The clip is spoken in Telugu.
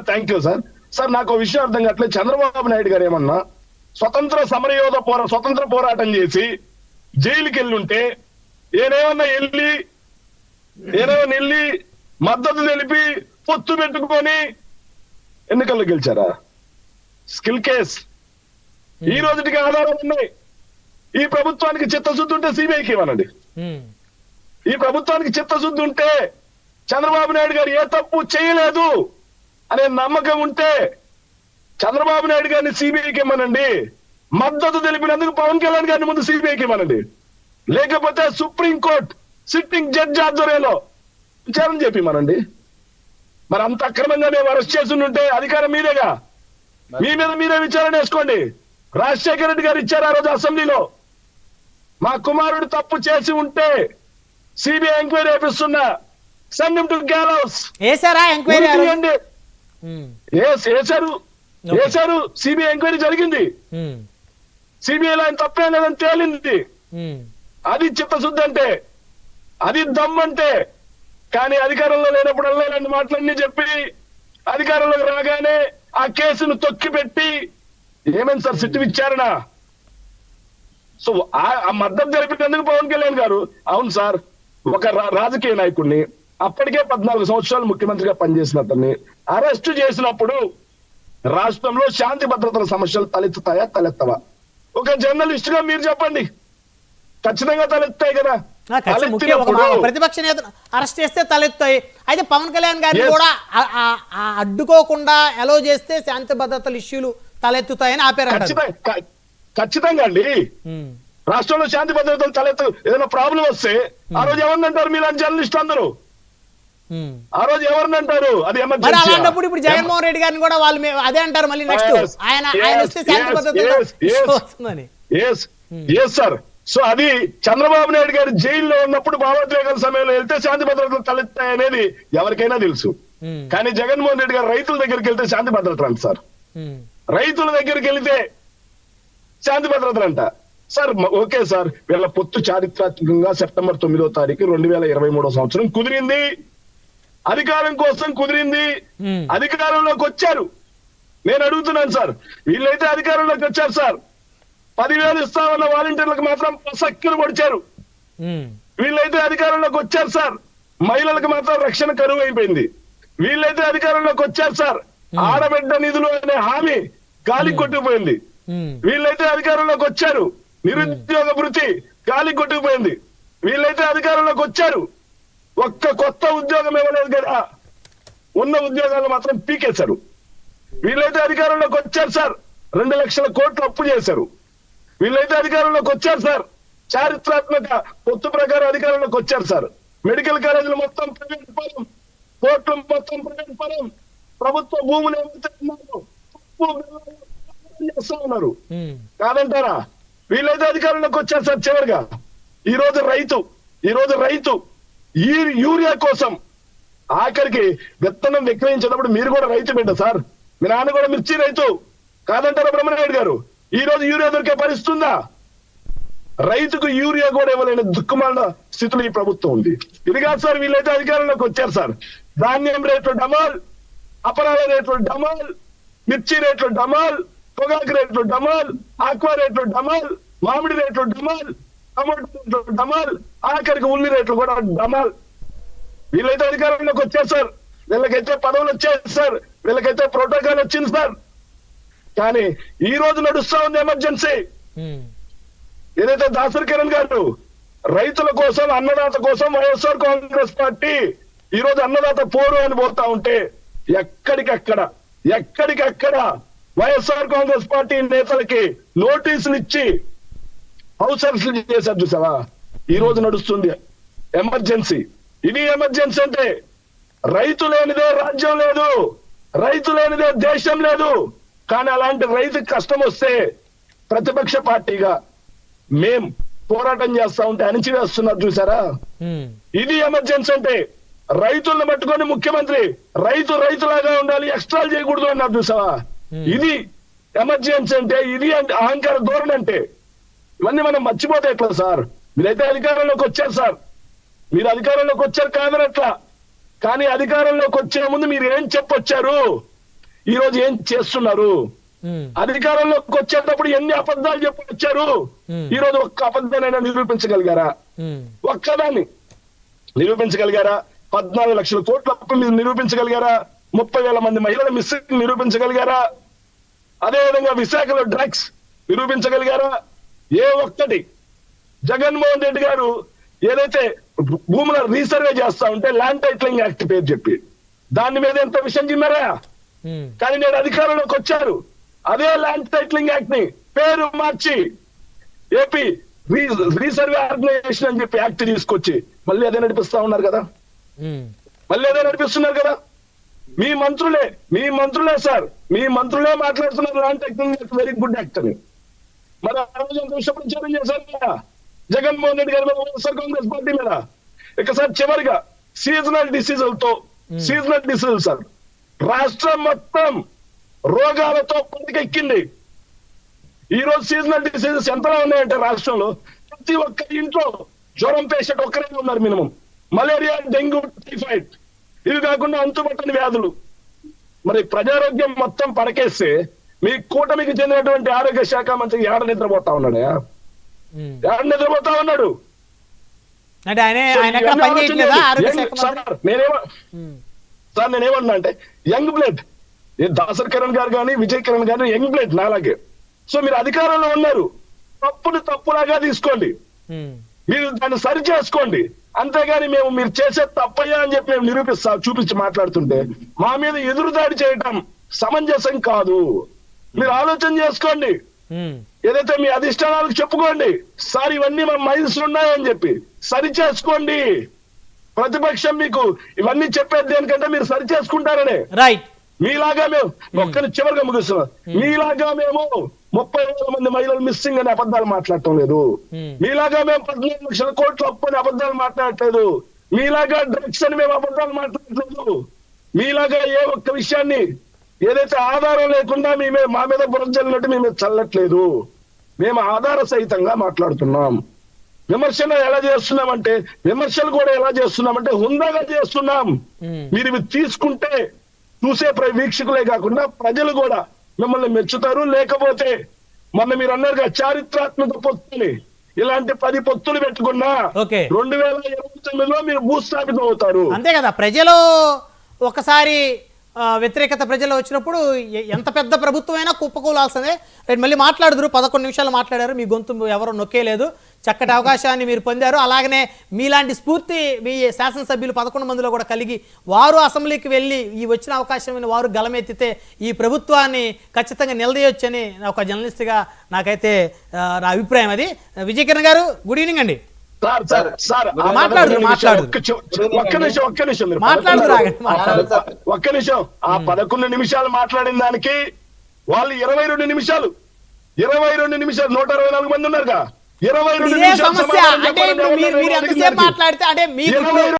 Thank you sir. సార్ నాకు ఒక విషయం అర్థం కావట్లేదు. చంద్రబాబు నాయుడు గారు ఏమన్నా స్వతంత్ర పోరాటం చేసి జైలుకి వెళ్ళుంటే ఏనేమన్నా వెళ్ళి మద్దతు తెలిపి పొత్తు పెట్టుకొని ఎన్నికల్లో గెలిచారా? స్కిల్ కేస్ ఈ రోజుకి ఆధారాలు ఉన్నాయి. ఈ ప్రభుత్వానికి చిత్తశుద్ధి ఉంటే సిబిఐకి ఇవ్వనండి. ఈ ప్రభుత్వానికి చిత్తశుద్ధి ఉంటే చంద్రబాబు నాయుడు గారు ఏ తప్పు చేయలేదు అనే నమ్మకం ఉంటే చంద్రబాబు నాయుడు గారిని సిబిఐకి ఇవ్వనండి. మద్దతు తెలిపినందుకు పవన్ కళ్యాణ్ గారిని ముందు సిబిఐకి ఇవ్వనండి. లేకపోతే సుప్రీంకోర్టు సిట్టింగ్ జడ్జి ఆధ్వర్యంలో విచారణ చెప్పిమనండి. మరి అంత అక్రమంగా మేము అరెస్ట్ చేసి ఉంటే అధికారం మీదేగా, మీ మీద మీరే విచారణ వేసుకోండి. రాజశేఖర రెడ్డి గారు ఇచ్చారు ఆ రోజు అసెంబ్లీలో. మా కుమారుడు తప్పు చేసి ఉంటే సిబిఐ ఎంక్వైరీ వేపిస్తున్నా, సెండ్ హిమ్ టు గ్యాలౌస్. వేశారు. సిబిఐ ఎంక్వైరీ జరిగింది. సిబిఐలో ఆయన తప్పేం లేదని తేలింది. అది చిత్తశుద్ధి అంటే, అది దమ్మంటే. కానీ అధికారంలో లేనప్పుడు ఇలాంటి మాటలన్నీ చెప్పి అధికారంలోకి రాగానే ఆ కేసును తొక్కి పెట్టి ఏమైంది సార్ సిట్టు విచారణ? సో ఆ మద్దతు జరిపినందుకు పవన్ కళ్యాణ్ గారు, అవును సార్, ఒక రాజకీయ నాయకుడిని, అప్పటికే 14 సంవత్సరాలు ముఖ్యమంత్రిగా పనిచేసిన అతన్ని అరెస్టు చేసినప్పుడు రాష్ట్రంలో శాంతి భద్రతల సమస్యలు తలెత్తవా? ఒక జర్నలిస్ట్ గా మీరు చెప్పండి. ఖచ్చితంగా తలెత్తాయి కదా. ప్రతిపక్ష నేతను అరెస్ట్ చేస్తే తలెత్తాయి. అయితే పవన్ కళ్యాణ్ గారిని కూడా అడ్డుకోకుండా అలో చేస్తే శాంతి భద్రతల ఇష్యూలు తలెత్తుతాయని ఆపారు. ఖచ్చితంగా అండి. రాష్ట్రంలో శాంతి భద్రతలు ఏదైనా ప్రాబ్లం వస్తే ఆ రోజు ఎవరిని అంటారు? మీలాంటి జర్నలిస్ట్ అందరూ ఆ రోజు ఎవరిని అంటారు? అది అలాంటప్పుడు ఇప్పుడు జగన్మోహన్ రెడ్డి గారిని కూడా వాళ్ళు అదే అంటారు. మళ్ళీ నెక్స్ట్ ఆయన వస్తే శాంతి భద్రతలు వస్తుందని. సార్, సో అది చంద్రబాబు నాయుడు గారు జైల్లో ఉన్నప్పుడు భావోద్వేగాల సమయంలో వెళ్తే శాంతి భద్రతలు తలెత్తాయనేది ఎవరికైనా తెలుసు. కానీ జగన్మోహన్ రెడ్డి గారు రైతుల దగ్గరికి వెళ్తే శాంతి భద్రతలు అంట సార్. రైతుల దగ్గరికి వెళితే శాంతి భద్రతలు అంట సార్. ఓకే సార్, వీళ్ళ పొత్తు చారిత్రాత్మకంగా సెప్టెంబర్ 9వ తారీఖు 2023 సంవత్సరం కుదిరింది. అధికారం కోసం కుదిరింది. అధికారంలోకి వచ్చారు. నేను అడుగుతున్నాను సార్, వీళ్ళైతే అధికారంలోకి వచ్చారు సార్. 10,000 ఇస్తామన్న వాలంటీర్లకు మాత్రం సక్కిలు పొడిచారు. వీళ్ళైతే అధికారంలోకి వచ్చారు సార్. మహిళలకు మాత్రం రక్షణ కరువు అయిపోయింది. వీళ్ళైతే అధికారంలోకి వచ్చారు సార్. ఆడబిడ్డ నిధులు అనే హామీ గాలి కొట్టుకుపోయింది. వీళ్ళైతే అధికారంలోకి వచ్చారు. నిరుద్యోగ భృతి గాలి కొట్టుకుపోయింది. వీళ్ళైతే అధికారంలోకి వచ్చారు. ఒక్క కొత్త ఉద్యోగం ఇవ్వలేదు కదా, ఉన్న ఉద్యోగాలు మాత్రం పీకేశారు. వీళ్ళైతే అధికారంలోకి వచ్చారు సార్. 2 లక్షల కోట్లు అప్పు చేశారు. వీళ్ళైతే అధికారంలోకి వచ్చారు సార్. చారిత్రాత్మక పొత్తు ప్రకారం అధికారంలోకి వచ్చారు సార్. మెడికల్ కాలేజీలు మొత్తం ప్రైవేట్ పరం, కోర్టులు మొత్తం ప్రైవేట్ పరం, ప్రభుత్వ భూములు చేస్తా ఉన్నారు. కాదంటారా? వీళ్ళైతే అధికారంలోకి వచ్చారు సార్. చివరిగా ఈ రోజు రైతు ఈ యూరియా కోసం ఆఖరికి విత్తనం విక్రయించినప్పుడు మీరు కూడా రైతు బిడ్డ సార్. మీ నాన్న కూడా మిర్చి రైతు కాదంటారా బ్రహ్మనాయుడు గారు? ఈ రోజు యూరియా దొరికే పరిస్థితుందా? రైతుకు యూరియా కూడా ఇవ్వలేని దుఃఖమైన స్థితిలో ఈ ప్రభుత్వం ఉంది. ఇది కాదు సార్, వీళ్ళైతే అధికారంలోకి వచ్చారు సార్. ధాన్యం రేట్లు డమాల్, అపరాధ రేట్లు డమాల్, మిర్చి రేట్లు డమాల్, పొగాకు రేట్లు డమాల్, ఆక్వా రేట్లు డమాల్, మామిడి రేట్లు డమాల్, టమాటో రేట్లు డమాల్, ఆఖరికి ఉల్లి రేట్లు కూడా డమాల్. వీళ్ళైతే అధికారంలోకి వచ్చారు సార్. వీళ్ళకైతే పదవులు వచ్చాయి సార్. వీళ్ళకైతే ప్రోటోకాల్ వచ్చింది సార్. కానీ ఈ రోజు నడుస్తా ఉంది ఎమర్జెన్సీ. ఏదైతే దాసరి కిరణ్ గారు రైతుల కోసం, అన్నదాత కోసం వైఎస్ఆర్ కాంగ్రెస్ పార్టీ ఈ రోజు అన్నదాత పోరు అని పోతా ఉంటే ఎక్కడికక్కడ వైఎస్ఆర్ కాంగ్రెస్ పార్టీ నేతలకి నోటీసులు ఇచ్చి హౌస్ అరెస్టులు చేశారు చూసావా? ఈ రోజు నడుస్తుంది ఎమర్జెన్సీ. ఇది ఎమర్జెన్సీ అంటే రైతు లేనిదే రాజ్యం లేదు, రైతు లేనిదే దేశం లేదు. కానీ అలాంటి రైతుకి కష్టం వస్తే ప్రతిపక్ష పార్టీగా మేం పోరాటం చేస్తా ఉంటే అణిచివేస్తున్నారు చూసారా? ఇది ఎమర్జెన్సీ అంటే. రైతులను పట్టుకొని ముఖ్యమంత్రి రైతులాగా ఉండాలి, ఎక్స్ట్రాలు చేయకూడదు అన్నారు చూసావా? ఇది ఎమర్జెన్సీ అంటే, ఇది అహంకార ధోరణి అంటే. ఇవన్నీ మనం మర్చిపోతే ఎట్లా సార్? మీరైతే అధికారంలోకి వచ్చారు సార్. మీరు అధికారంలోకి వచ్చారు కాదనట్లా. కానీ అధికారంలోకి వచ్చే ముందు మీరు ఏం చెప్పొచ్చారు? ఈ రోజు ఏం చేస్తున్నారు? ఉమ్, అధికారంలోకి వచ్చేటప్పుడు ఎన్ని అబద్ధాలు చెప్పి వచ్చారు? ఈ రోజు ఒక్క అబద్ధానైనా నిరూపించగలిగారా? ఉమ్, ఒక్కదాన్ని నిరూపించగలిగారా? 14 లక్షల కోట్ల అప్పు మీరు నిరూపించగలిగారా? 30,000 మంది మహిళల మిస్సింగ్ నిరూపించగలిగారా? అదేవిధంగా విశాఖలో డ్రగ్స్ నిరూపించగలిగారా? ఏ ఒక్కటి. జగన్మోహన్ రెడ్డి గారు ఏదైతే భూముల రీసర్వే చేస్తా ఉంటే ల్యాండ్ టైటిలింగ్ యాక్ట్ పేరు చెప్పి దాని మీద ఎంత విషయం చిన్నారా? ఉమ్, కానీ నేడు అధికారంలోకి వచ్చారు, అదే ల్యాండ్ టైటిలింగ్ యాక్ట్ ని పేరు మార్చి ఏపీ రీసర్వే ఆర్గనైజేషన్ అని చెప్పి యాక్ట్ తీసుకొచ్చి మళ్ళీ అదే నడిపిస్తా ఉన్నారు కదా, ఉమ్, మళ్ళీ అదే నడిపిస్తున్నారు కదా. మీ మంత్రులే సార్, మీ మంత్రులే మాట్లాడుతున్నారు land titling act very good act అని. మరి ఆ రోజు ఎంత విషప్రచారం చేశారు కదా జగన్మోహన్ రెడ్డి గారి మీద, వైఎస్ఆర్ కాంగ్రెస్ పార్టీ మీద. ఇక సార్ చివరిగా సీజనల్ డిసీజులు సార్, రాష్ట్రం మొత్తం రోగాలతో పడకెక్కింది. ఈ రోజు సీజనల్ డిసీజెస్ ఎంతలా ఉన్నాయంటే రాష్ట్రంలో ప్రతి ఒక్క ఇంట్లో జ్వరం పేషెంట్ ఒక్కరే ఉన్నారు మినిమం. మలేరియా, డెంగ్యూ, టైఫాయిడ్, ఇవి కాకుండా అంతుపట్టని వ్యాధులు. మరి ప్రజారోగ్యం మొత్తం పడకేస్తే మీ కూటమికి చెందినటువంటి ఆరోగ్య శాఖ మంత్రి ఏడ నిద్రపోతా ఉన్నాడు? ఉమ్. ఏడ నిద్రపోతా ఉన్నాడు? అంటే ఆయన ఎక్కడ పని చేయట్లేదా ఆరోగ్య శాఖ మంత్రి? ఉమ్, సార్ నేనేమన్నా అంటే యంగ్ బ్లడ్, దాసర్ కిరణ్ గారు కానీ విజయ్ కిరణ్ గారు యంగ్ బ్లడ్ నాలాగే. సో మీరు అధికారంలో ఉన్నారు, తప్పులాగా తీసుకోండి, ఉమ్, మీరు దాన్ని సరి చేసుకోండి. అంతేగాని మీరు చేసే తప్పయ్యా అని చెప్పి మేము చూపించి మాట్లాడుతుంటే మా మీద ఎదురుదాడి చేయటం సమంజసం కాదు. మీరు ఆలోచన చేసుకోండి, ఉమ్, ఏదైతే మీ అధిష్టానాలకు చెప్పుకోండి, సార్ ఇవన్నీ మా మైల్స్ ఉన్నాయని చెప్పి సరి చేసుకోండి. ప్రతిపక్షం మీకు ఇవన్నీ చెప్పేది దేనికంటే మీరు సరి చేసుకుంటారనే. రైట్. మీలాగా మేము చివరిగా ముగిస్తున్నాం, మీలాగా మేము 30,000 మంది మహిళలు మిస్సింగ్ అనే అబద్ధాలు మాట్లాడటం లేదు. మీలాగా మేము 14 లక్షల కోట్ల అప్పు అని అబద్ధాలు మాట్లాడట్లేదు. మీలాగా డ్రగ్స్ అని మేము అబద్ధాలు మాట్లాడట్లేదు. మీలాగా ఏ ఒక్క విషయాన్ని ఏదైతే ఆధారం లేకుండా మా మీద బురద జల్లినట్టు మీ మీద చల్లట్లేదు. మేము ఆధార సహితంగా మాట్లాడుతున్నాం. విమర్శలు ఎలా చేస్తున్నామంటే హుందాగా చేస్తున్నాం. మీరు ఇవి తీసుకుంటే చూసే వీక్షకులే కాకుండా ప్రజలు కూడా మిమ్మల్ని మెచ్చుతారు. లేకపోతే మొన్న మీరు అన్నారుగా చారిత్రాత్మక పొత్తుని, ఇలాంటి 10 పొత్తులు పెట్టుకున్నా 2029లో మీరు భూస్థాపితం అవుతారు. అంతే కదా. ప్రజలు ఒకసారి వ్యతిరేకత ప్రజలు వచ్చినప్పుడు ఎంత పెద్ద ప్రభుత్వం అయినా కుప్పకూలాల్సిందే. రైట్, మళ్ళీ మాట్లాడుదురు. 11 నిమిషాలు మాట్లాడారు, మీ గొంతు ఎవరు నొక్కేలేదు. చక్కటి అవకాశాన్ని మీరు పొందారు. అలాగనే మీలాంటి స్ఫూర్తి మీ శాసనసభ్యులు 11 మందిలో కూడా కలిగి వారు అసెంబ్లీకి వెళ్ళి ఈ వచ్చిన అవకాశం వారు గలమెత్తితే ఈ ప్రభుత్వాన్ని ఖచ్చితంగా నిలదీయొచ్చని ఒక జర్నలిస్ట్గా నాకైతే నా అభిప్రాయం. అది విజయకిరణ్ గారు, గుడ్ ఈవినింగ్ అండి. ఒక్క నిమిషం. ఆ 11 నిమిషాలు మాట్లాడిన దానికి వాళ్ళు 22 నిమిషాలు 124 మంది ఉన్నారుగా. 22 నిమిషాలు సమస్య అంటే మీరు ఎంతసేపు మాట్లాడితే అంటే మీకు